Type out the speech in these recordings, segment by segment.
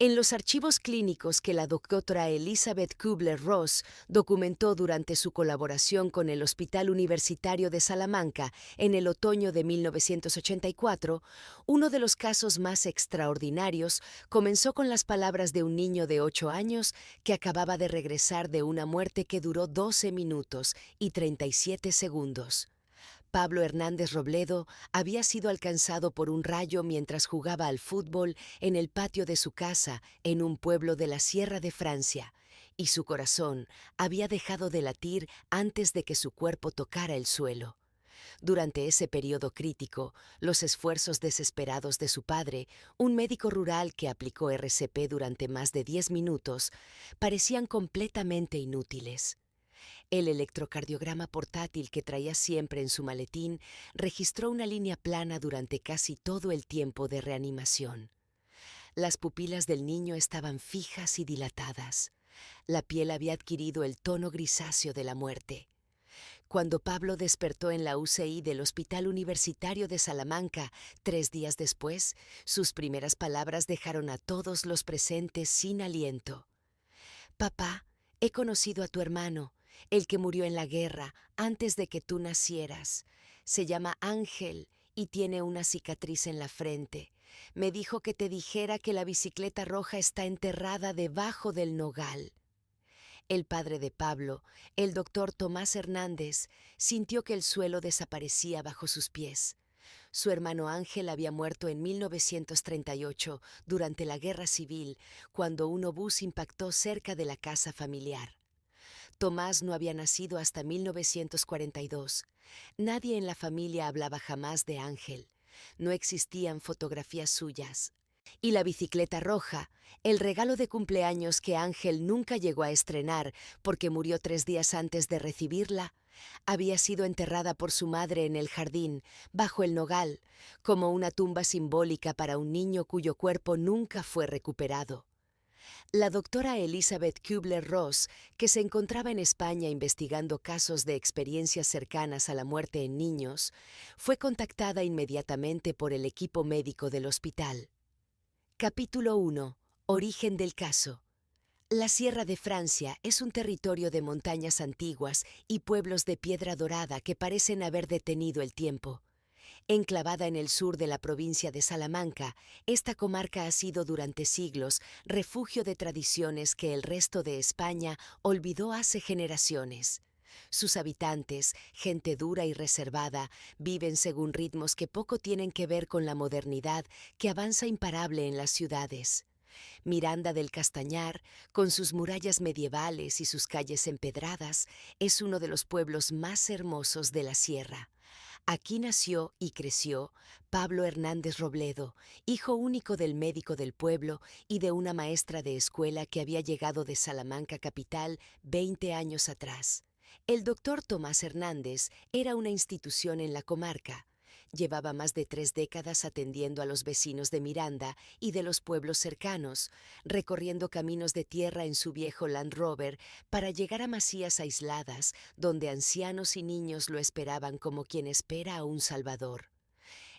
En los archivos clínicos que la doctora Elizabeth Kubler-Ross documentó durante su colaboración con el Hospital Universitario de Salamanca en el otoño de 1984, uno de los casos más extraordinarios comenzó con las palabras de un niño de 8 años que acababa de regresar de una muerte que duró 12 minutos y 37 segundos. Pablo Hernández Robledo había sido alcanzado por un rayo mientras jugaba al fútbol en el patio de su casa en un pueblo de la Sierra de Francia, y su corazón había dejado de latir antes de que su cuerpo tocara el suelo. Durante ese periodo crítico, los esfuerzos desesperados de su padre, un médico rural que aplicó RCP durante más de 10 minutos, parecían completamente inútiles. El electrocardiograma portátil que traía siempre en su maletín registró una línea plana durante casi todo el tiempo de reanimación. Las pupilas del niño estaban fijas y dilatadas. La piel había adquirido el tono grisáceo de la muerte. Cuando Pablo despertó en la UCI del Hospital Universitario de Salamanca 3 días después, sus primeras palabras dejaron a todos los presentes sin aliento. «Papá, he conocido a tu hermano, el que murió en la guerra antes de que tú nacieras. Se llama Ángel y tiene una cicatriz en la frente. Me dijo que te dijera que la bicicleta roja está enterrada debajo del nogal». El padre de Pablo, el doctor Tomás Hernández, sintió que el suelo desaparecía bajo sus pies. Su hermano Ángel había muerto en 1938 durante la Guerra Civil, cuando un obús impactó cerca de la casa familiar. Tomás no había nacido hasta 1942. Nadie en la familia hablaba jamás de Ángel. No existían fotografías suyas. Y la bicicleta roja, el regalo de cumpleaños que Ángel nunca llegó a estrenar porque murió 3 días antes de recibirla, había sido enterrada por su madre en el jardín, bajo el nogal, como una tumba simbólica para un niño cuyo cuerpo nunca fue recuperado. La doctora Elizabeth Kubler-Ross, que se encontraba en España investigando casos de experiencias cercanas a la muerte en niños, fue contactada inmediatamente por el equipo médico del hospital. Capítulo 1. Origen del caso. La Sierra de Francia es un territorio de montañas antiguas y pueblos de piedra dorada que parecen haber detenido el tiempo. Enclavada en el sur de la provincia de Salamanca, esta comarca ha sido durante siglos refugio de tradiciones que el resto de España olvidó hace generaciones. Sus habitantes, gente dura y reservada, viven según ritmos que poco tienen que ver con la modernidad que avanza imparable en las ciudades. Miranda del Castañar, con sus murallas medievales y sus calles empedradas, es uno de los pueblos más hermosos de la sierra. Aquí nació y creció Pablo Hernández Robledo, hijo único del médico del pueblo y de una maestra de escuela que había llegado de Salamanca capital 20 años atrás. El doctor Tomás Hernández era una institución en la comarca. Llevaba más de 3 décadas atendiendo a los vecinos de Miranda y de los pueblos cercanos, recorriendo caminos de tierra en su viejo Land Rover para llegar a masías aisladas donde ancianos y niños lo esperaban como quien espera a un salvador.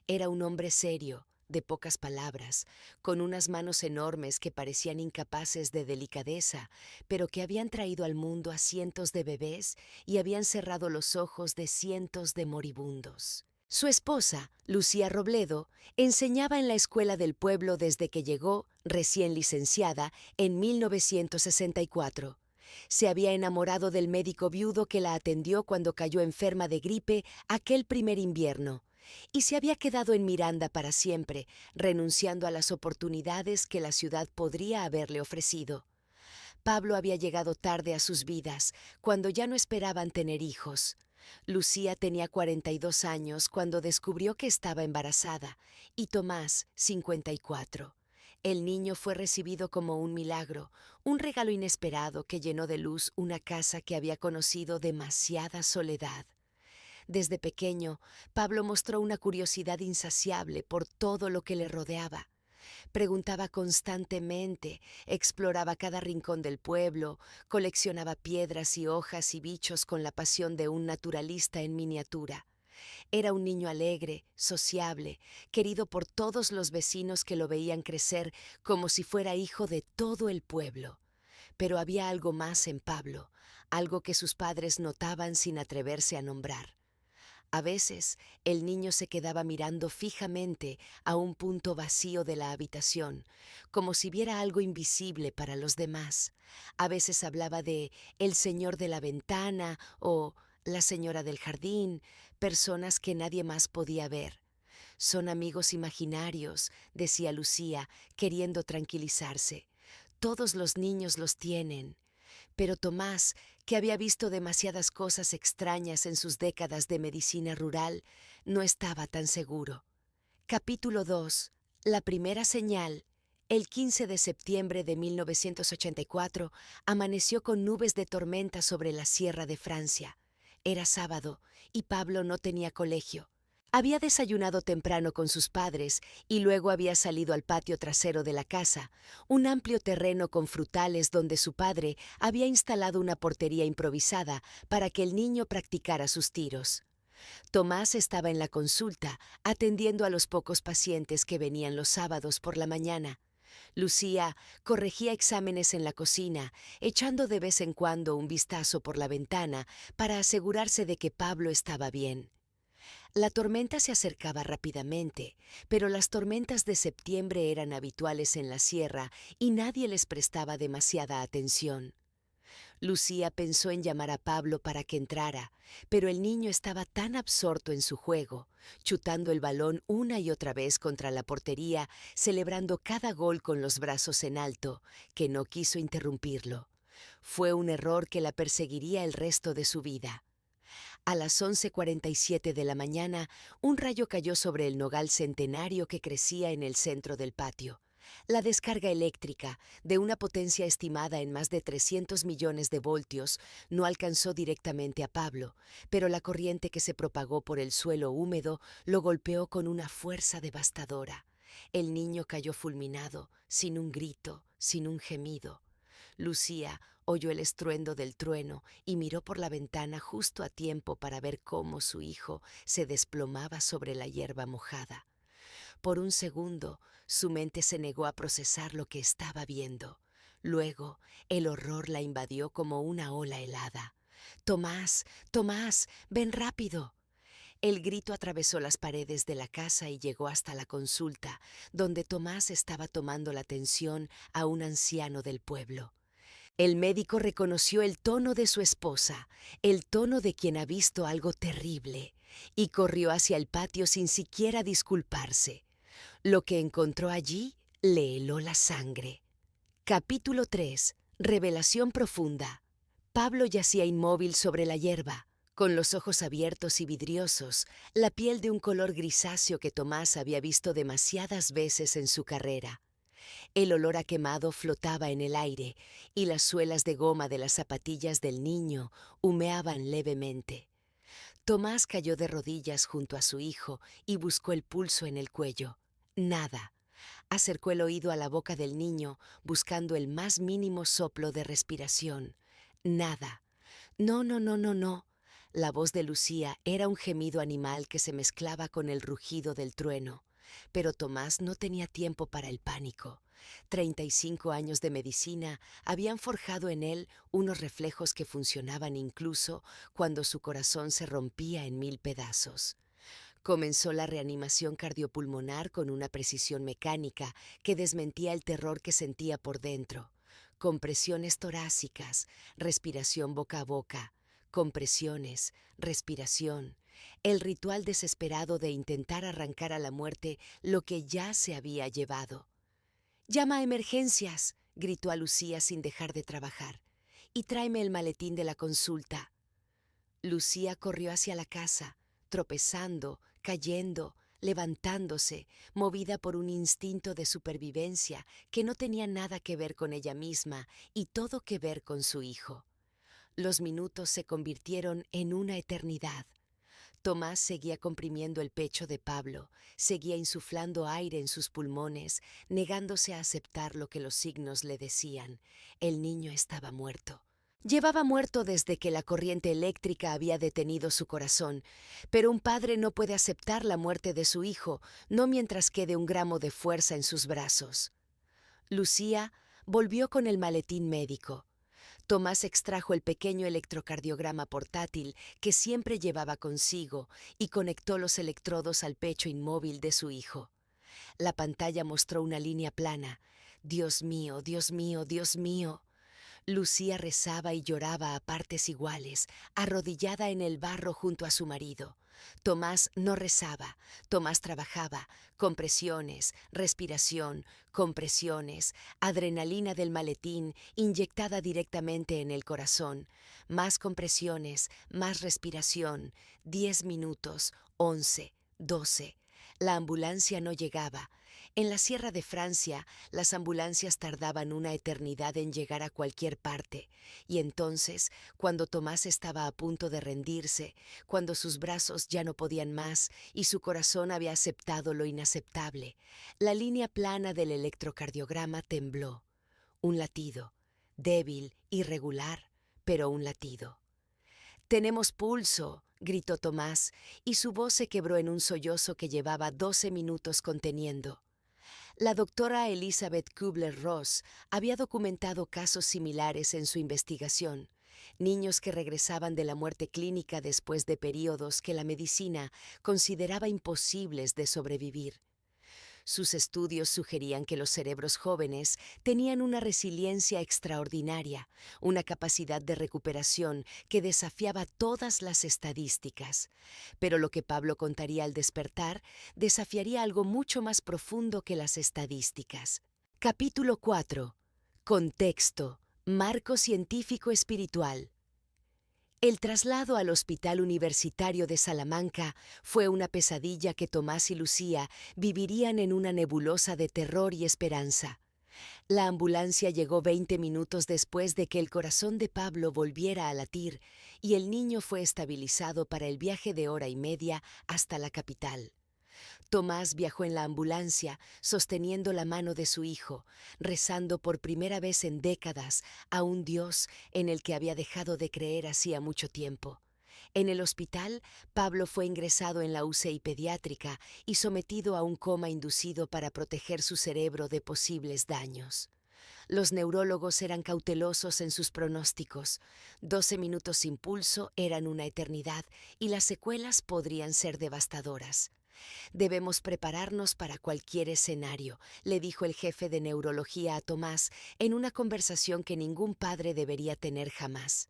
Era un hombre serio, de pocas palabras, con unas manos enormes que parecían incapaces de delicadeza, pero que habían traído al mundo a cientos de bebés y habían cerrado los ojos de cientos de moribundos. Su esposa, Lucía Robledo, enseñaba en la escuela del pueblo desde que llegó, recién licenciada, en 1964. Se había enamorado del médico viudo que la atendió cuando cayó enferma de gripe aquel primer invierno, y se había quedado en Miranda para siempre, renunciando a las oportunidades que la ciudad podría haberle ofrecido. Pablo había llegado tarde a sus vidas, cuando ya no esperaban tener hijos. Lucía tenía 42 años cuando descubrió que estaba embarazada, y Tomás, 54. El niño fue recibido como un milagro, un regalo inesperado que llenó de luz una casa que había conocido demasiada soledad. Desde pequeño, Pablo mostró una curiosidad insaciable por todo lo que le rodeaba. Preguntaba constantemente, exploraba cada rincón del pueblo, coleccionaba piedras y hojas y bichos con la pasión de un naturalista en miniatura. Era un niño alegre, sociable, querido por todos los vecinos que lo veían crecer como si fuera hijo de todo el pueblo. Pero había algo más en Pablo, algo que sus padres notaban sin atreverse a nombrar. A veces, el niño se quedaba mirando fijamente a un punto vacío de la habitación, como si viera algo invisible para los demás. A veces hablaba de el señor de la ventana o la señora del jardín, personas que nadie más podía ver. Son amigos imaginarios, decía Lucía, queriendo tranquilizarse. Todos los niños los tienen. Pero Tomás, que había visto demasiadas cosas extrañas en sus décadas de medicina rural, no estaba tan seguro. Capítulo 2. La primera señal. El 15 de septiembre de 1984 amaneció con nubes de tormenta sobre la sierra de Francia. Era sábado y Pablo no tenía colegio. Había desayunado temprano con sus padres y luego había salido al patio trasero de la casa, un amplio terreno con frutales donde su padre había instalado una portería improvisada para que el niño practicara sus tiros. Tomás estaba en la consulta, atendiendo a los pocos pacientes que venían los sábados por la mañana. Lucía corregía exámenes en la cocina, echando de vez en cuando un vistazo por la ventana para asegurarse de que Pablo estaba bien. La tormenta se acercaba rápidamente, pero las tormentas de septiembre eran habituales en la sierra y nadie les prestaba demasiada atención. Lucía pensó en llamar a Pablo para que entrara, pero el niño estaba tan absorto en su juego, chutando el balón una y otra vez contra la portería, celebrando cada gol con los brazos en alto, que no quiso interrumpirlo. Fue un error que la perseguiría el resto de su vida. A las 11:47 de la mañana, un rayo cayó sobre el nogal centenario que crecía en el centro del patio. La descarga eléctrica, de una potencia estimada en más de 300 millones de voltios, no alcanzó directamente a Pablo, pero la corriente que se propagó por el suelo húmedo lo golpeó con una fuerza devastadora. El niño cayó fulminado, sin un grito, sin un gemido. Lucía oyó el estruendo del trueno y miró por la ventana justo a tiempo para ver cómo su hijo se desplomaba sobre la hierba mojada. Por un segundo, su mente se negó a procesar lo que estaba viendo. Luego, el horror la invadió como una ola helada. «Tomás, Tomás, ven rápido». El grito atravesó las paredes de la casa y llegó hasta la consulta, donde Tomás estaba tomando la atención a un anciano del pueblo. El médico reconoció el tono de su esposa, el tono de quien ha visto algo terrible, y corrió hacia el patio sin siquiera disculparse. Lo que encontró allí le heló la sangre. Capítulo 3. Revelación profunda. Pablo yacía inmóvil sobre la hierba, con los ojos abiertos y vidriosos, la piel de un color grisáceo que Tomás había visto demasiadas veces en su carrera. El olor a quemado flotaba en el aire y las suelas de goma de las zapatillas del niño humeaban levemente. Tomás cayó de rodillas junto a su hijo y buscó el pulso en el cuello. Nada. Acercó el oído a la boca del niño buscando el más mínimo soplo de respiración. Nada. No, no, no, no, no. La voz de Lucía era un gemido animal que se mezclaba con el rugido del trueno. Pero Tomás no tenía tiempo para el pánico. 35 años de medicina habían forjado en él unos reflejos que funcionaban incluso cuando su corazón se rompía en 1000 pedazos. Comenzó la reanimación cardiopulmonar con una precisión mecánica que desmentía el terror que sentía por dentro. Compresiones torácicas, respiración boca a boca, compresiones, respiración, el ritual desesperado de intentar arrancar a la muerte lo que ya se había llevado. «Llama a emergencias», gritó a Lucía sin dejar de trabajar, «y tráeme el maletín de la consulta». Lucía corrió hacia la casa, tropezando, cayendo, levantándose, movida por un instinto de supervivencia que no tenía nada que ver con ella misma y todo que ver con su hijo. Los minutos se convirtieron en una eternidad. Tomás seguía comprimiendo el pecho de Pablo, seguía insuflando aire en sus pulmones, negándose a aceptar lo que los signos le decían. El niño estaba muerto. Llevaba muerto desde que la corriente eléctrica había detenido su corazón, pero un padre no puede aceptar la muerte de su hijo, no mientras quede un gramo de fuerza en sus brazos. Lucía volvió con el maletín médico. Tomás extrajo el pequeño electrocardiograma portátil que siempre llevaba consigo y conectó los electrodos al pecho inmóvil de su hijo. La pantalla mostró una línea plana. Dios mío, Dios mío, Dios mío. Lucía rezaba y lloraba a partes iguales, arrodillada en el barro junto a su marido. Tomás no rezaba, Tomás trabajaba, compresiones, respiración, compresiones, adrenalina del maletín inyectada directamente en el corazón, más compresiones, más respiración, 10 minutos, 11, 12. La ambulancia no llegaba. En la Sierra de Francia, las ambulancias tardaban una eternidad en llegar a cualquier parte, y entonces, cuando Tomás estaba a punto de rendirse, cuando sus brazos ya no podían más y su corazón había aceptado lo inaceptable, la línea plana del electrocardiograma tembló. Un latido, débil, irregular, pero un latido. «Tenemos pulso», gritó Tomás, y su voz se quebró en un sollozo que llevaba 12 minutos conteniendo. La doctora Elizabeth Kubler-Ross había documentado casos similares en su investigación, niños que regresaban de la muerte clínica después de períodos que la medicina consideraba imposibles de sobrevivir. Sus estudios sugerían que los cerebros jóvenes tenían una resiliencia extraordinaria, una capacidad de recuperación que desafiaba todas las estadísticas. Pero lo que Pablo contaría al despertar desafiaría algo mucho más profundo que las estadísticas. Capítulo 4. Contexto. Marco científico espiritual. El traslado al Hospital Universitario de Salamanca fue una pesadilla que Tomás y Lucía vivirían en una nebulosa de terror y esperanza. La ambulancia llegó 20 minutos después de que el corazón de Pablo volviera a latir y el niño fue estabilizado para el viaje de hora y media hasta la capital. Tomás viajó en la ambulancia, sosteniendo la mano de su hijo, rezando por primera vez en décadas a un Dios en el que había dejado de creer hacía mucho tiempo. En el hospital, Pablo fue ingresado en la UCI pediátrica y sometido a un coma inducido para proteger su cerebro de posibles daños. Los neurólogos eran cautelosos en sus pronósticos. 12 minutos sin pulso eran una eternidad y las secuelas podrían ser devastadoras. «Debemos prepararnos para cualquier escenario», le dijo el jefe de neurología a Tomás en una conversación que ningún padre debería tener jamás.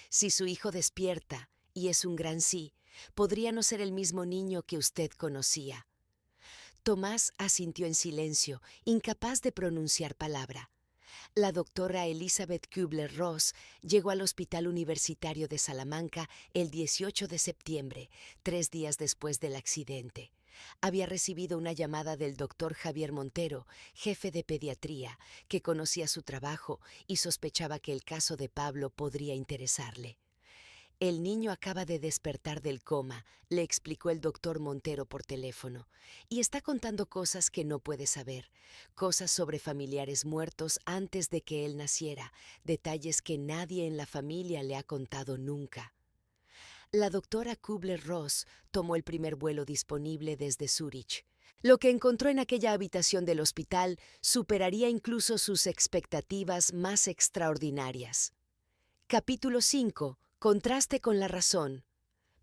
«Si su hijo despierta, y es un gran sí, podría no ser el mismo niño que usted conocía». Tomás asintió en silencio, incapaz de pronunciar palabra. La doctora Elizabeth Kubler-Ross llegó al Hospital Universitario de Salamanca el 18 de septiembre, 3 días después del accidente. Había recibido una llamada del doctor Javier Montero, jefe de pediatría, que conocía su trabajo y sospechaba que el caso de Pablo podría interesarle. «El niño acaba de despertar del coma», le explicó el doctor Montero por teléfono, «y está contando cosas que no puede saber, cosas sobre familiares muertos antes de que él naciera, detalles que nadie en la familia le ha contado nunca». La doctora Kubler-Ross tomó el primer vuelo disponible desde Zúrich. Lo que encontró en aquella habitación del hospital superaría incluso sus expectativas más extraordinarias. Capítulo 5. Contraste con la razón.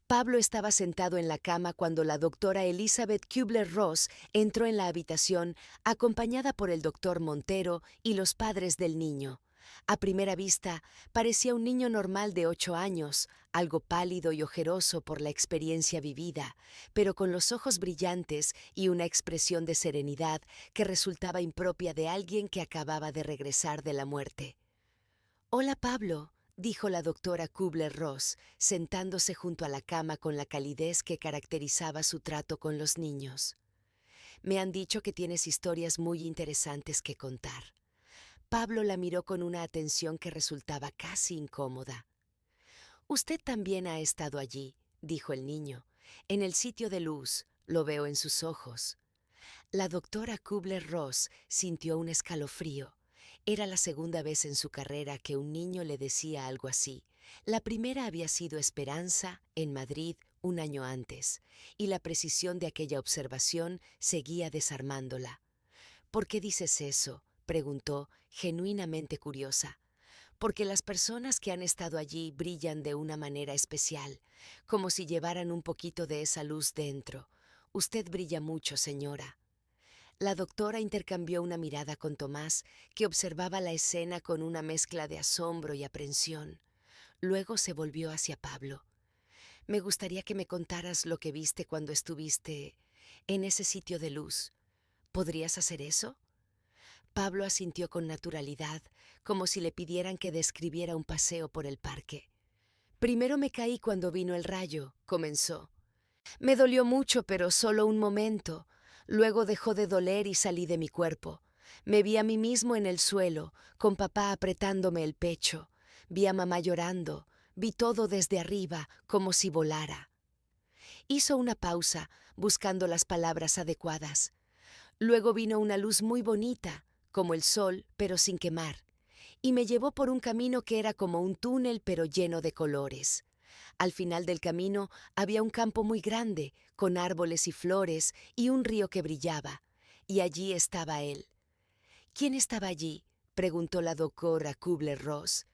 Pablo estaba sentado en la cama cuando la doctora Elizabeth Kubler-Ross entró en la habitación acompañada por el doctor Montero y los padres del niño. A primera vista, parecía un niño normal de 8 años, algo pálido y ojeroso por la experiencia vivida, pero con los ojos brillantes y una expresión de serenidad que resultaba impropia de alguien que acababa de regresar de la muerte. «Hola, Pablo», dijo la doctora Kubler-Ross, sentándose junto a la cama con la calidez que caracterizaba su trato con los niños. «Me han dicho que tienes historias muy interesantes que contar». Pablo la miró con una atención que resultaba casi incómoda. «Usted también ha estado allí», dijo el niño, «en el sitio de luz, lo veo en sus ojos». La doctora Kubler-Ross sintió un escalofrío. Era la segunda vez en su carrera que un niño le decía algo así. La primera había sido Esperanza, en Madrid, un año antes, y la precisión de aquella observación seguía desarmándola. «¿Por qué dices eso?», preguntó, genuinamente curiosa. «Porque las personas que han estado allí brillan de una manera especial, como si llevaran un poquito de esa luz dentro. Usted brilla mucho, señora». La doctora intercambió una mirada con Tomás, que observaba la escena con una mezcla de asombro y aprensión. Luego se volvió hacia Pablo. «Me gustaría que me contaras lo que viste cuando estuviste en ese sitio de luz. ¿Podrías hacer eso?». Pablo asintió con naturalidad, como si le pidieran que describiera un paseo por el parque. «Primero me caí cuando vino el rayo», comenzó. «Me dolió mucho, pero solo un momento. Luego dejó de doler y salí de mi cuerpo. Me vi a mí mismo en el suelo, con papá apretándome el pecho. Vi a mamá llorando. Vi todo desde arriba, como si volara». Hizo una pausa, buscando las palabras adecuadas. «Luego vino una luz muy bonita, como el sol, pero sin quemar, y me llevó por un camino que era como un túnel, pero lleno de colores. Al final del camino había un campo muy grande, con árboles y flores, y un río que brillaba, y allí estaba él». «¿Quién estaba allí?», preguntó la doctora Kubler-Ross.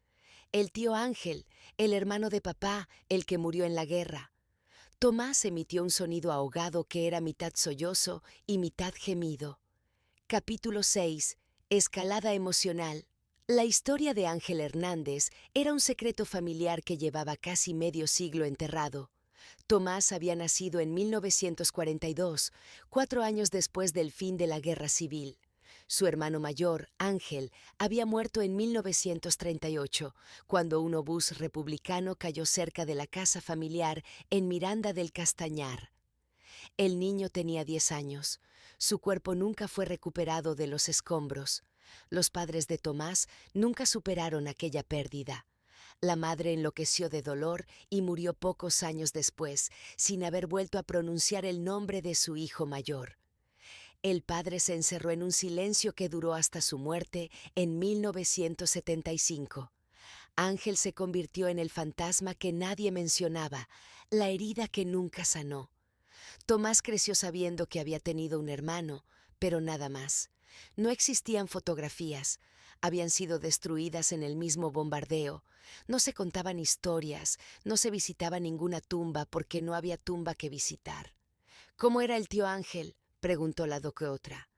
«El tío Ángel, el hermano de papá, el que murió en la guerra». Tomás emitió un sonido ahogado que era mitad sollozo y mitad gemido. Capítulo 6. Escalada emocional. La historia de Ángel Hernández era un secreto familiar que llevaba casi medio siglo enterrado. Tomás había nacido en 1942, 4 años después del fin de la Guerra Civil. Su hermano mayor, Ángel, había muerto en 1938, cuando un obús republicano cayó cerca de la casa familiar en Miranda del Castañar. El niño tenía 10 años. Su cuerpo nunca fue recuperado de los escombros. Los padres de Tomás nunca superaron aquella pérdida. La madre enloqueció de dolor y murió pocos años después, sin haber vuelto a pronunciar el nombre de su hijo mayor. El padre se encerró en un silencio que duró hasta su muerte en 1975. Ángel se convirtió en el fantasma que nadie mencionaba, la herida que nunca sanó. Tomás creció sabiendo que había tenido un hermano, pero nada más. No existían fotografías, habían sido destruidas en el mismo bombardeo. No se contaban historias, no se visitaba ninguna tumba porque no había tumba que visitar. «¿Cómo era el tío Ángel?», preguntó la doctora.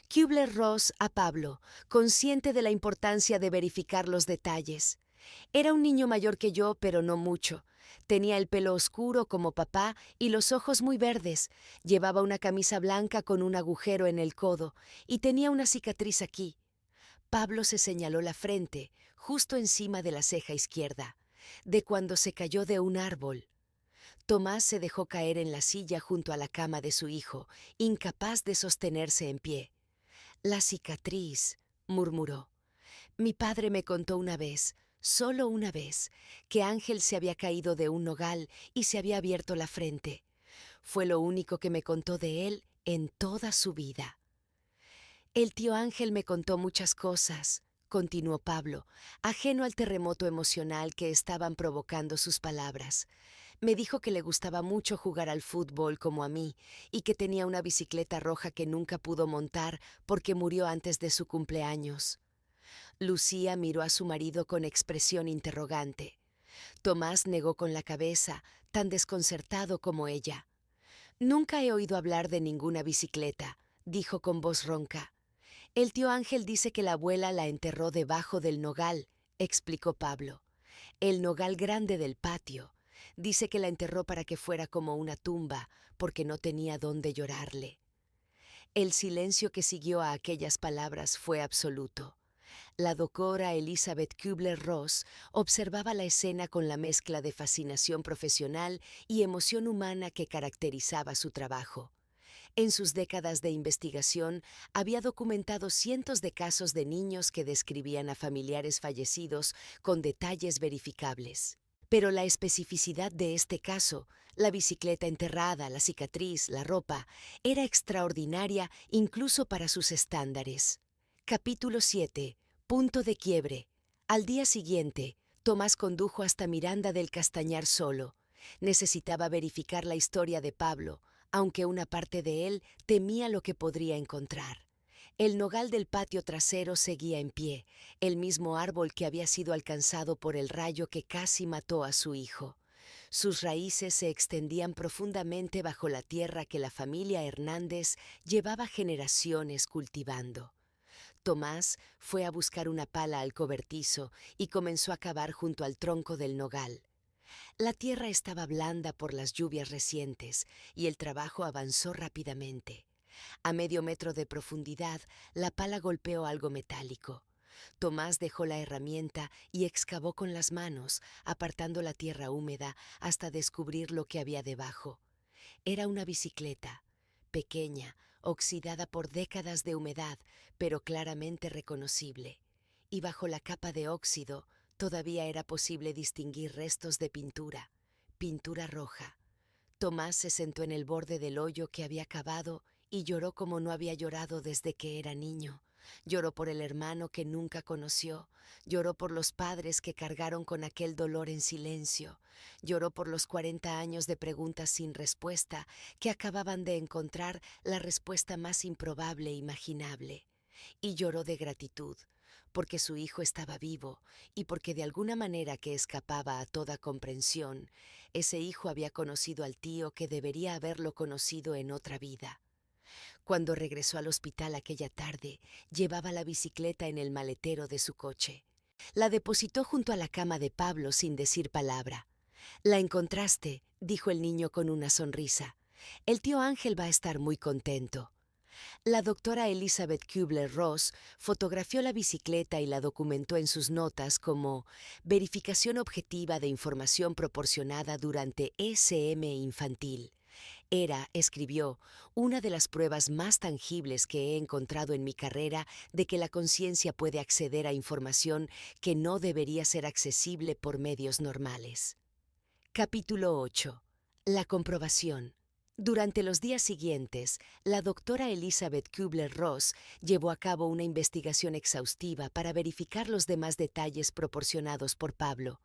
Kubler-Ross a Pablo, consciente de la importancia de verificar los detalles. «Era un niño mayor que yo, pero no mucho. Tenía el pelo oscuro como papá y los ojos muy verdes. Llevaba una camisa blanca con un agujero en el codo y tenía una cicatriz aquí». Pablo se señaló la frente, justo encima de la ceja izquierda, de cuando se cayó de un árbol. Tomás se dejó caer en la silla junto a la cama de su hijo, incapaz de sostenerse en pie. «La cicatriz», murmuró. «Mi padre me contó una vez, solo una vez, que Ángel se había caído de un nogal y se había abierto la frente. Fue lo único que me contó de él en toda su vida». «El tío Ángel me contó muchas cosas», continuó Pablo, ajeno al terremoto emocional que estaban provocando sus palabras. «Me dijo que le gustaba mucho jugar al fútbol como a mí y que tenía una bicicleta roja que nunca pudo montar porque murió antes de su cumpleaños». Lucía miró a su marido con expresión interrogante. Tomás negó con la cabeza, tan desconcertado como ella. «Nunca he oído hablar de ninguna bicicleta», dijo con voz ronca. «El tío Ángel dice que la abuela la enterró debajo del nogal», explicó Pablo. «El nogal grande del patio. Dice que la enterró para que fuera como una tumba, porque no tenía dónde llorarle». El silencio que siguió a aquellas palabras fue absoluto. La doctora Elizabeth Kubler-Ross observaba la escena con la mezcla de fascinación profesional y emoción humana que caracterizaba su trabajo. En sus décadas de investigación, había documentado cientos de casos de niños que describían a familiares fallecidos con detalles verificables. Pero la especificidad de este caso, la bicicleta enterrada, la cicatriz, la ropa, era extraordinaria incluso para sus estándares. Capítulo 7. Punto de quiebre. Al día siguiente, Tomás condujo hasta Miranda del Castañar solo. Necesitaba verificar la historia de Pablo, aunque una parte de él temía lo que podría encontrar. El nogal del patio trasero seguía en pie, el mismo árbol que había sido alcanzado por el rayo que casi mató a su hijo. Sus raíces se extendían profundamente bajo la tierra que la familia Hernández llevaba generaciones cultivando. Tomás fue a buscar una pala al cobertizo y comenzó a cavar junto al tronco del nogal. La tierra estaba blanda por las lluvias recientes y el trabajo avanzó rápidamente. A medio metro de profundidad, la pala golpeó algo metálico. Tomás dejó la herramienta y excavó con las manos, apartando la tierra húmeda hasta descubrir lo que había debajo. Era una bicicleta, pequeña, oxidada por décadas de humedad, pero claramente reconocible. Y bajo la capa de óxido todavía era posible distinguir restos de pintura roja. Tomás se sentó en el borde del hoyo que había cavado y lloró como no había llorado desde que era niño. Lloró por el hermano que nunca conoció, lloró por los padres que cargaron con aquel dolor en silencio, lloró por los 40 años de preguntas sin respuesta que acababan de encontrar la respuesta más improbable e imaginable. Y lloró de gratitud, porque su hijo estaba vivo y porque de alguna manera que escapaba a toda comprensión, ese hijo había conocido al tío que debería haberlo conocido en otra vida. Cuando regresó al hospital aquella tarde, llevaba la bicicleta en el maletero de su coche. La depositó junto a la cama de Pablo sin decir palabra. «La encontraste», dijo el niño con una sonrisa. «El tío Ángel va a estar muy contento». La doctora Elizabeth Kubler-Ross fotografió la bicicleta y la documentó en sus notas como verificación objetiva de información proporcionada durante ECM infantil. Era, escribió, una de las pruebas más tangibles que he encontrado en mi carrera de que la conciencia puede acceder a información que no debería ser accesible por medios normales. Capítulo 8. La comprobación. Durante los días siguientes, la doctora Elizabeth Kubler-Ross llevó a cabo una investigación exhaustiva para verificar los demás detalles proporcionados por Pablo.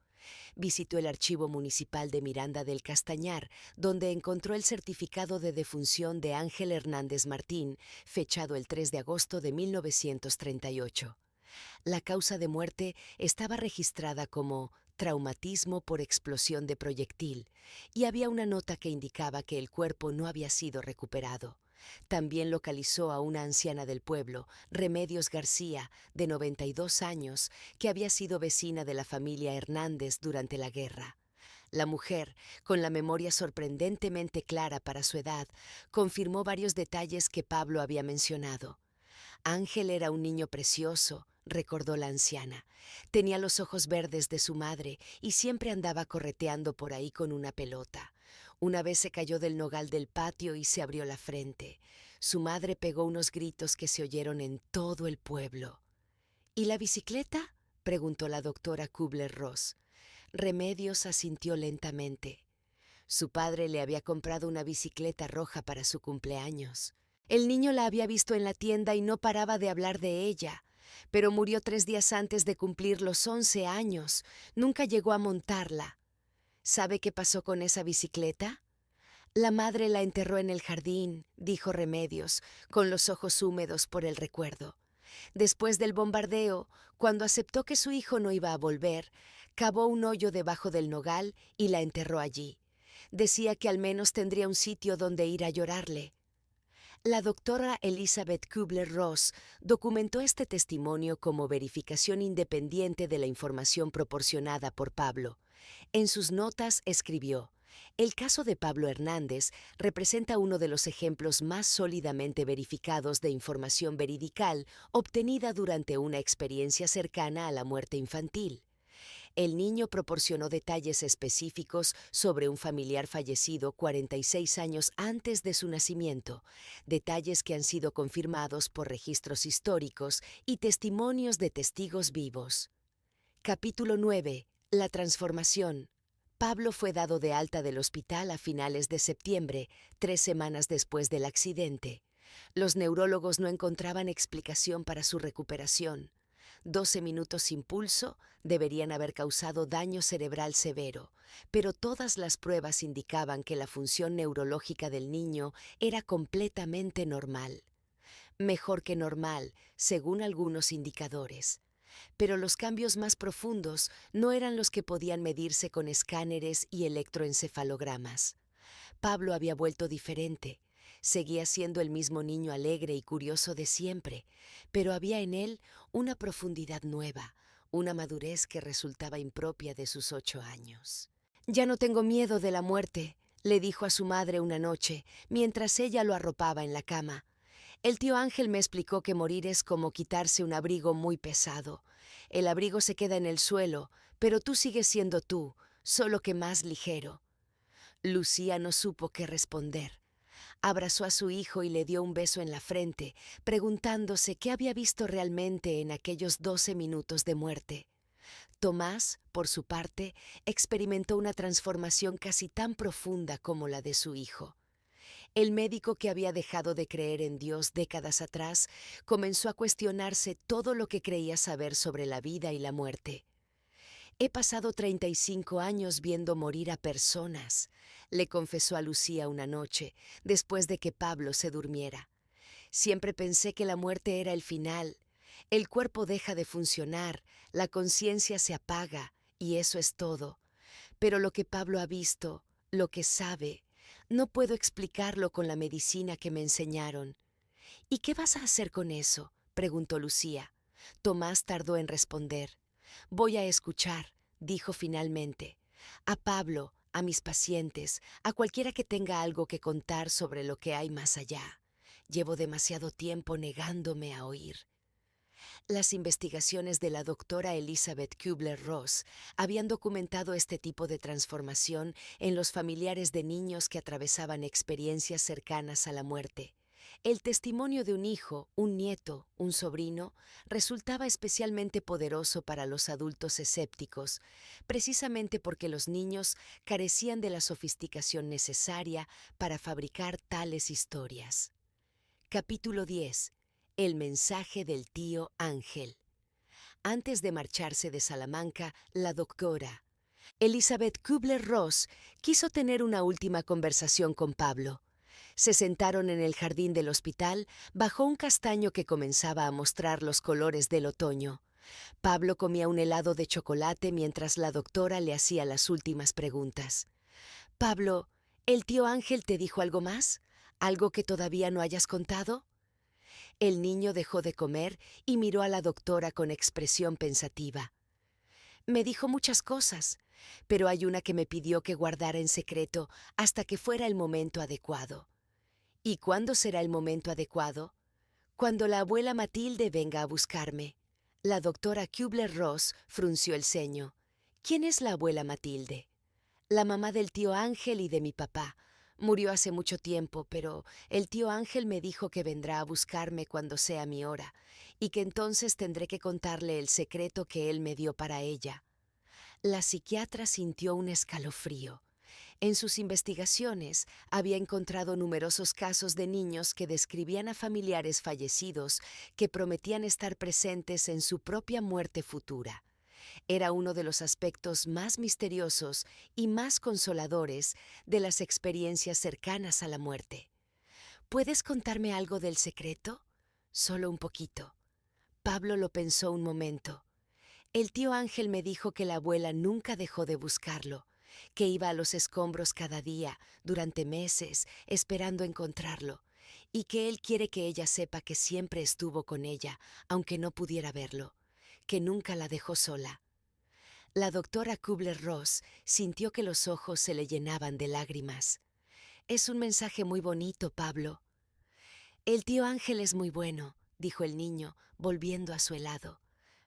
Visitó el archivo municipal de Miranda del Castañar, donde encontró el certificado de defunción de Ángel Hernández Martín, fechado el 3 de agosto de 1938. La causa de muerte estaba registrada como traumatismo por explosión de proyectil, y había una nota que indicaba que el cuerpo no había sido recuperado. También localizó a una anciana del pueblo, Remedios García, de 92 años, que había sido vecina de la familia Hernández durante la guerra. La mujer, con la memoria sorprendentemente clara para su edad, confirmó varios detalles que Pablo había mencionado. Ángel era un niño precioso, recordó la anciana. Tenía los ojos verdes de su madre y siempre andaba correteando por ahí con una pelota. Una vez se cayó del nogal del patio y se abrió la frente. Su madre pegó unos gritos que se oyeron en todo el pueblo. ¿Y la bicicleta?, preguntó la doctora Kubler-Ross. Remedios asintió lentamente. Su padre le había comprado una bicicleta roja para su cumpleaños. El niño la había visto en la tienda y no paraba de hablar de ella, pero murió 3 días antes de cumplir los 11 años. Nunca llegó a montarla. ¿Sabe qué pasó con esa bicicleta? La madre la enterró en el jardín, dijo Remedios, con los ojos húmedos por el recuerdo. Después del bombardeo, cuando aceptó que su hijo no iba a volver, cavó un hoyo debajo del nogal y la enterró allí. Decía que al menos tendría un sitio donde ir a llorarle. La doctora Elizabeth Kubler-Ross documentó este testimonio como verificación independiente de la información proporcionada por Pablo. En sus notas escribió: «El caso de Pablo Hernández representa uno de los ejemplos más sólidamente verificados de información veridical obtenida durante una experiencia cercana a la muerte infantil». El niño proporcionó detalles específicos sobre un familiar fallecido 46 años antes de su nacimiento, detalles que han sido confirmados por registros históricos y testimonios de testigos vivos. Capítulo 9. La transformación. Pablo fue dado de alta del hospital a finales de septiembre, 3 semanas después del accidente. Los neurólogos no encontraban explicación para su recuperación. 12 minutos sin pulso deberían haber causado daño cerebral severo, pero todas las pruebas indicaban que la función neurológica del niño era completamente normal. Mejor que normal, según algunos indicadores. Pero los cambios más profundos no eran los que podían medirse con escáneres y electroencefalogramas. Pablo había vuelto diferente. Seguía siendo el mismo niño alegre y curioso de siempre, pero había en él una profundidad nueva, una madurez que resultaba impropia de sus 8 años. «Ya no tengo miedo de la muerte», le dijo a su madre una noche, mientras ella lo arropaba en la cama. «El tío Ángel me explicó que morir es como quitarse un abrigo muy pesado. El abrigo se queda en el suelo, pero tú sigues siendo tú, solo que más ligero». Lucía no supo qué responder. Abrazó a su hijo y le dio un beso en la frente, preguntándose qué había visto realmente en aquellos 12 minutos de muerte. Tomás, por su parte, experimentó una transformación casi tan profunda como la de su hijo. El médico que había dejado de creer en Dios décadas atrás comenzó a cuestionarse todo lo que creía saber sobre la vida y la muerte. «He pasado 35 años viendo morir a personas», le confesó a Lucía una noche, después de que Pablo se durmiera. «Siempre pensé que la muerte era el final. El cuerpo deja de funcionar, la conciencia se apaga, y eso es todo. Pero lo que Pablo ha visto, lo que sabe, no puedo explicarlo con la medicina que me enseñaron». «¿Y qué vas a hacer con eso?», preguntó Lucía. Tomás tardó en responder. «Voy a escuchar», dijo finalmente. «A Pablo, a mis pacientes, a cualquiera que tenga algo que contar sobre lo que hay más allá. Llevo demasiado tiempo negándome a oír». Las investigaciones de la doctora Elizabeth Kubler-Ross habían documentado este tipo de transformación en los familiares de niños que atravesaban experiencias cercanas a la muerte. El testimonio de un hijo, un nieto, un sobrino, resultaba especialmente poderoso para los adultos escépticos, precisamente porque los niños carecían de la sofisticación necesaria para fabricar tales historias. Capítulo 10. El mensaje del tío Ángel. Antes de marcharse de Salamanca, la doctora Elizabeth Kubler-Ross quiso tener una última conversación con Pablo. Se sentaron en el jardín del hospital bajo un castaño que comenzaba a mostrar los colores del otoño. Pablo comía un helado de chocolate mientras la doctora le hacía las últimas preguntas. «Pablo, ¿el tío Ángel te dijo algo más? ¿Algo que todavía no hayas contado?» El niño dejó de comer y miró a la doctora con expresión pensativa. «Me dijo muchas cosas, pero hay una que me pidió que guardara en secreto hasta que fuera el momento adecuado». «¿Y cuándo será el momento adecuado?» «Cuando la abuela Matilde venga a buscarme». La doctora Kubler-Ross frunció el ceño. «¿Quién es la abuela Matilde?» «La mamá del tío Ángel y de mi papá. Murió hace mucho tiempo, pero el tío Ángel me dijo que vendrá a buscarme cuando sea mi hora, y que entonces tendré que contarle el secreto que él me dio para ella». La psiquiatra sintió un escalofrío. En sus investigaciones había encontrado numerosos casos de niños que describían a familiares fallecidos que prometían estar presentes en su propia muerte futura. Era uno de los aspectos más misteriosos y más consoladores de las experiencias cercanas a la muerte. «¿Puedes contarme algo del secreto?» «Solo un poquito». Pablo lo pensó un momento. «El tío Ángel me dijo que la abuela nunca dejó de buscarlo, que iba a los escombros cada día, durante meses, esperando encontrarlo, y que él quiere que ella sepa que siempre estuvo con ella, aunque no pudiera verlo, que nunca la dejó sola». La doctora Kubler-Ross sintió que los ojos se le llenaban de lágrimas. «Es un mensaje muy bonito, Pablo». «El tío Ángel es muy bueno», dijo el niño, volviendo a su helado.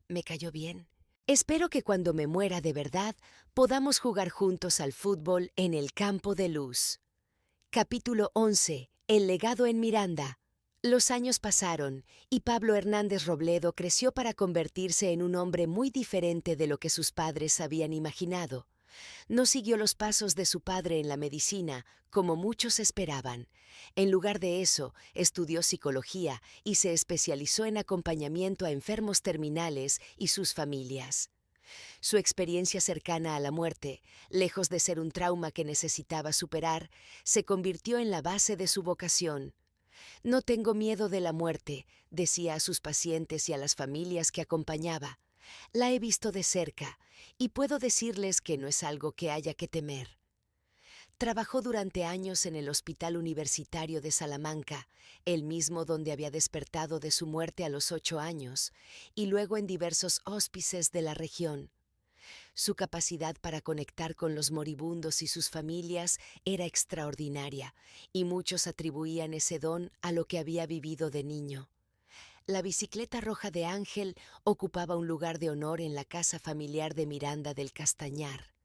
«Me cayó bien. Espero que cuando me muera de verdad podamos jugar juntos al fútbol en el campo de luz». Capítulo 11. El legado en Miranda. Los años pasaron y Pablo Hernández Robledo creció para convertirse en un hombre muy diferente de lo que sus padres habían imaginado. No siguió los pasos de su padre en la medicina, como muchos esperaban. En lugar de eso, estudió psicología y se especializó en acompañamiento a enfermos terminales y sus familias. Su experiencia cercana a la muerte, lejos de ser un trauma que necesitaba superar, se convirtió en la base de su vocación. No tengo miedo de la muerte, decía a sus pacientes y a las familias que acompañaba. La he visto de cerca y puedo decirles que no es algo que haya que temer. Trabajó durante años en el Hospital Universitario de Salamanca, el mismo donde había despertado de su muerte a los 8 años, y luego en diversos hóspices de la región. Su capacidad para conectar con los moribundos y sus familias era extraordinaria, y muchos atribuían ese don a lo que había vivido de niño. La bicicleta roja de Ángel ocupaba un lugar de honor en la casa familiar de Miranda del Castañar.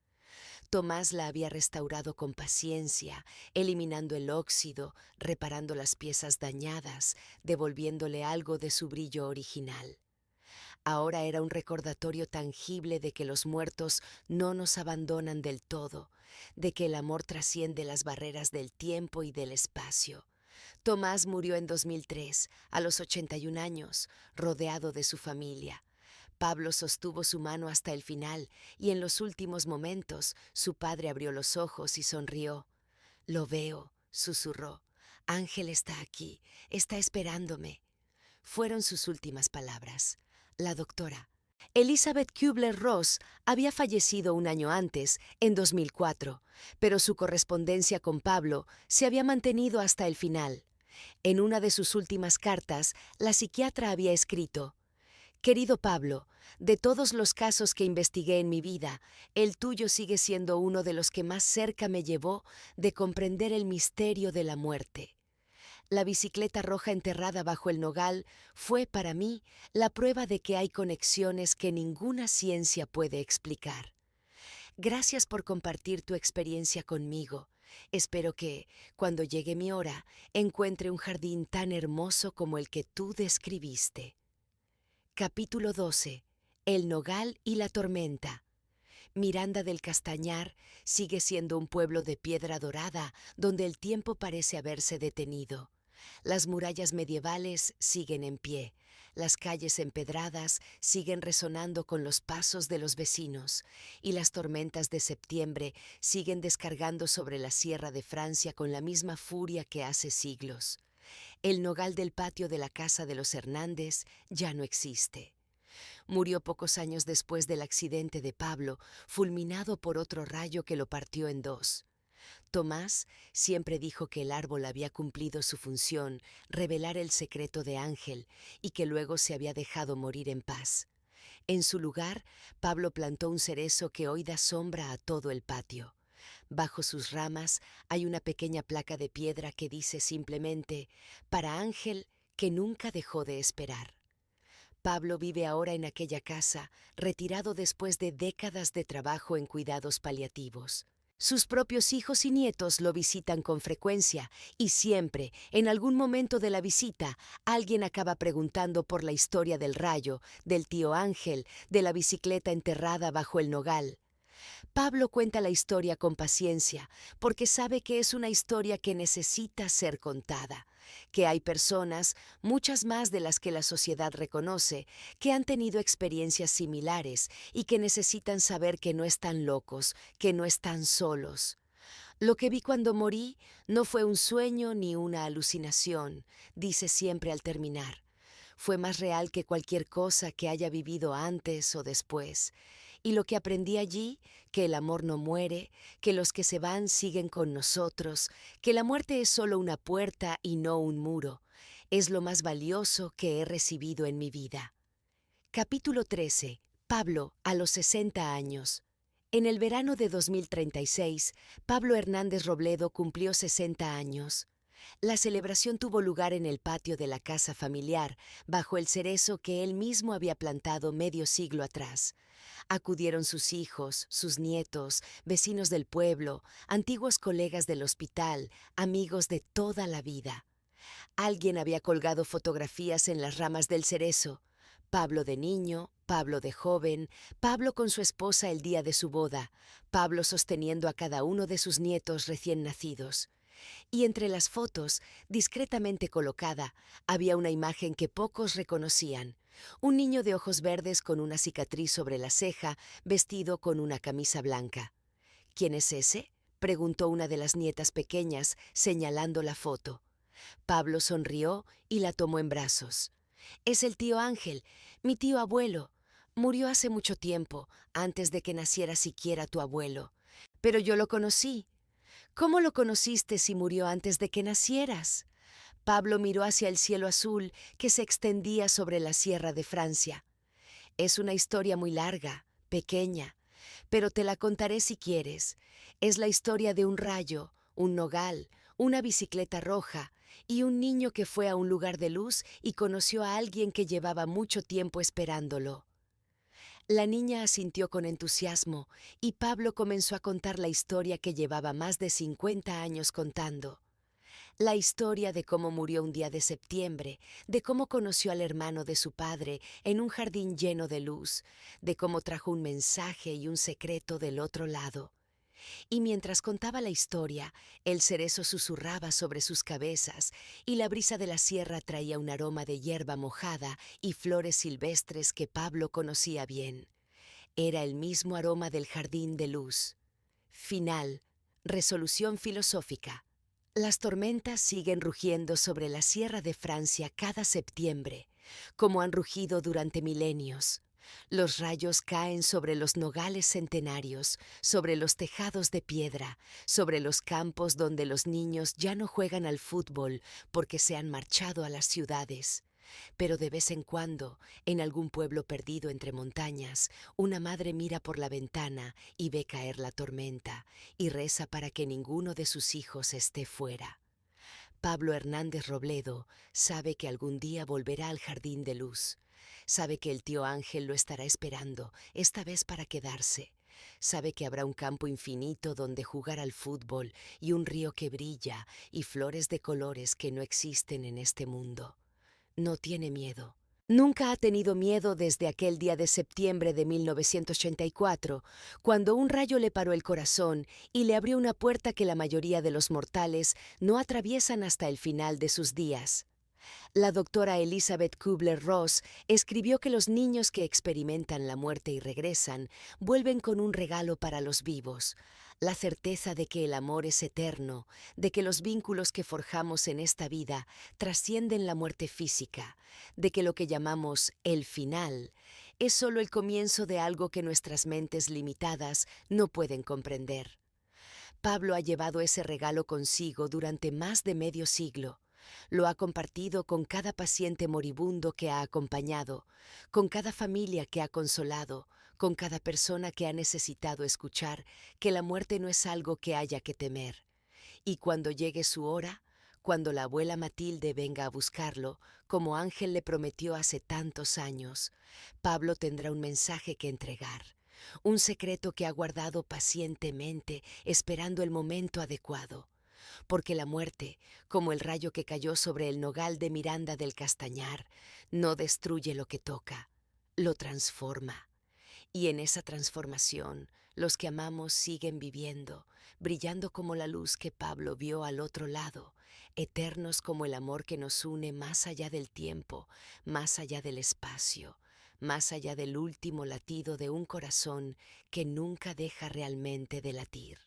Tomás la había restaurado con paciencia, eliminando el óxido, reparando las piezas dañadas, devolviéndole algo de su brillo original. Ahora era un recordatorio tangible de que los muertos no nos abandonan del todo, de que el amor trasciende las barreras del tiempo y del espacio. Tomás murió en 2003, a los 81 años, rodeado de su familia. Pablo sostuvo su mano hasta el final y en los últimos momentos su padre abrió los ojos y sonrió. «Lo veo», susurró. «Ángel está aquí, está esperándome». Fueron sus últimas palabras. La doctora Elizabeth Kubler-Ross había fallecido un año antes, en 2004, pero su correspondencia con Pablo se había mantenido hasta el final. En una de sus últimas cartas, la psiquiatra había escrito: «Querido Pablo, de todos los casos que investigué en mi vida, el tuyo sigue siendo uno de los que más cerca me llevó de comprender el misterio de la muerte. La bicicleta roja enterrada bajo el nogal fue para mí la prueba de que hay conexiones que ninguna ciencia puede explicar. Gracias por compartir tu experiencia conmigo. Espero que, cuando llegue mi hora, encuentre un jardín tan hermoso como el que tú describiste». Capítulo 12. El nogal y la tormenta. Miranda del Castañar sigue siendo un pueblo de piedra dorada donde el tiempo parece haberse detenido. Las murallas medievales siguen en pie, las calles empedradas siguen resonando con los pasos de los vecinos y las tormentas de septiembre siguen descargando sobre la Sierra de Francia con la misma furia que hace siglos. El nogal del patio de la casa de los Hernández ya no existe. Murió pocos años después del accidente de Pablo, fulminado por otro rayo que lo partió en dos. Tomás siempre dijo que el árbol había cumplido su función, revelar el secreto de Ángel, y que luego se había dejado morir en paz. En su lugar, Pablo plantó un cerezo que hoy da sombra a todo el patio. Bajo sus ramas hay una pequeña placa de piedra que dice simplemente: «Para Ángel, que nunca dejó de esperar». Pablo vive ahora en aquella casa, retirado después de décadas de trabajo en cuidados paliativos. Sus propios hijos y nietos lo visitan con frecuencia y siempre, en algún momento de la visita, alguien acaba preguntando por la historia del rayo, del tío Ángel, de la bicicleta enterrada bajo el nogal. Pablo cuenta la historia con paciencia, porque sabe que es una historia que necesita ser contada, que hay personas, muchas más de las que la sociedad reconoce, que han tenido experiencias similares y que necesitan saber que no están locos, que no están solos. «Lo que vi cuando morí no fue un sueño ni una alucinación», dice siempre al terminar. «Fue más real que cualquier cosa que haya vivido antes o después. Y lo que aprendí allí, que el amor no muere, que los que se van siguen con nosotros, que la muerte es solo una puerta y no un muro, es lo más valioso que he recibido en mi vida». Capítulo 13. Pablo, a los 60 años. En el verano de 2036, Pablo Hernández Robledo cumplió 60 años. La celebración tuvo lugar en el patio de la casa familiar, bajo el cerezo que él mismo había plantado medio siglo atrás. Acudieron sus hijos, sus nietos, vecinos del pueblo, antiguos colegas del hospital, amigos de toda la vida. Alguien había colgado fotografías en las ramas del cerezo. Pablo de niño, Pablo de joven, Pablo con su esposa el día de su boda, Pablo sosteniendo a cada uno de sus nietos recién nacidos. Y entre las fotos, discretamente colocada, había una imagen que pocos reconocían. Un niño de ojos verdes con una cicatriz sobre la ceja, vestido con una camisa blanca. ¿Quién es ese?, preguntó una de las nietas pequeñas, señalando la foto. Pablo sonrió y la tomó en brazos. Es el tío Ángel, mi tío abuelo. Murió hace mucho tiempo, antes de que naciera siquiera tu abuelo. Pero yo lo conocí. ¿Cómo lo conociste si murió antes de que nacieras? Pablo miró hacia el cielo azul que se extendía sobre la sierra de Francia. Es una historia muy larga, pequeña, pero te la contaré si quieres. Es la historia de un rayo, un nogal, una bicicleta roja y un niño que fue a un lugar de luz y conoció a alguien que llevaba mucho tiempo esperándolo. La niña asintió con entusiasmo y Pablo comenzó a contar la historia que llevaba más de 50 años contando. La historia de cómo murió un día de septiembre, de cómo conoció al hermano de su padre en un jardín lleno de luz, de cómo trajo un mensaje y un secreto del otro lado. Y mientras contaba la historia, el cerezo susurraba sobre sus cabezas y la brisa de la sierra traía un aroma de hierba mojada y flores silvestres que Pablo conocía bien. Era el mismo aroma del jardín de luz. Final. Resolución filosófica. Las tormentas siguen rugiendo sobre la sierra de Francia cada septiembre, como han rugido durante milenios. Los rayos caen sobre los nogales centenarios, sobre los tejados de piedra, sobre los campos donde los niños ya no juegan al fútbol porque se han marchado a las ciudades. Pero de vez en cuando, en algún pueblo perdido entre montañas, una madre mira por la ventana y ve caer la tormenta y reza para que ninguno de sus hijos esté fuera. Pablo Hernández Robledo sabe que algún día volverá al jardín de luz. Sabe que el tío Ángel lo estará esperando, esta vez para quedarse. Sabe que habrá un campo infinito donde jugar al fútbol y un río que brilla y flores de colores que no existen en este mundo. No tiene miedo. Nunca ha tenido miedo desde aquel día de septiembre de 1984, cuando un rayo le paró el corazón y le abrió una puerta que la mayoría de los mortales no atraviesan hasta el final de sus días. La doctora Elizabeth Kubler-Ross escribió que los niños que experimentan la muerte y regresan vuelven con un regalo para los vivos, la certeza de que el amor es eterno, de que los vínculos que forjamos en esta vida trascienden la muerte física, de que lo que llamamos el final es solo el comienzo de algo que nuestras mentes limitadas no pueden comprender. Pablo ha llevado ese regalo consigo durante más de medio siglo. Lo ha compartido con cada paciente moribundo que ha acompañado, con cada familia que ha consolado, con cada persona que ha necesitado escuchar que la muerte no es algo que haya que temer. Y cuando llegue su hora, cuando la abuela Matilde venga a buscarlo, como Ángel le prometió hace tantos años, Pablo tendrá un mensaje que entregar, un secreto que ha guardado pacientemente, esperando el momento adecuado. Porque la muerte, como el rayo que cayó sobre el nogal de Miranda del Castañar, no destruye lo que toca, lo transforma. Y en esa transformación, los que amamos siguen viviendo, brillando como la luz que Pablo vio al otro lado, eternos como el amor que nos une más allá del tiempo, más allá del espacio, más allá del último latido de un corazón que nunca deja realmente de latir.